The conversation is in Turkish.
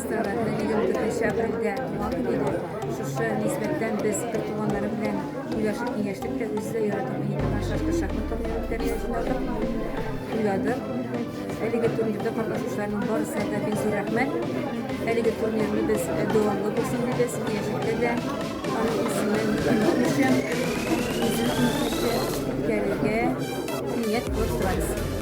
Astrologlar Ligimizde teşekkürler. Muhakkak eder. Şu nisbetten biz kırtıvanları bilen uylaşık gençlikle üzle yaratıp yenilen şaşkı şahmat topluyoruz derecesinde uyladık. Elige turnirde katlaşmışlarının barısı da bizi rahmet. Elige turnirini biz devamlı bulsun diyeceğiz. Gençlikte de onun ismini unutmuşum. Bizim unutmuşum. Gelege niyet kurtarız.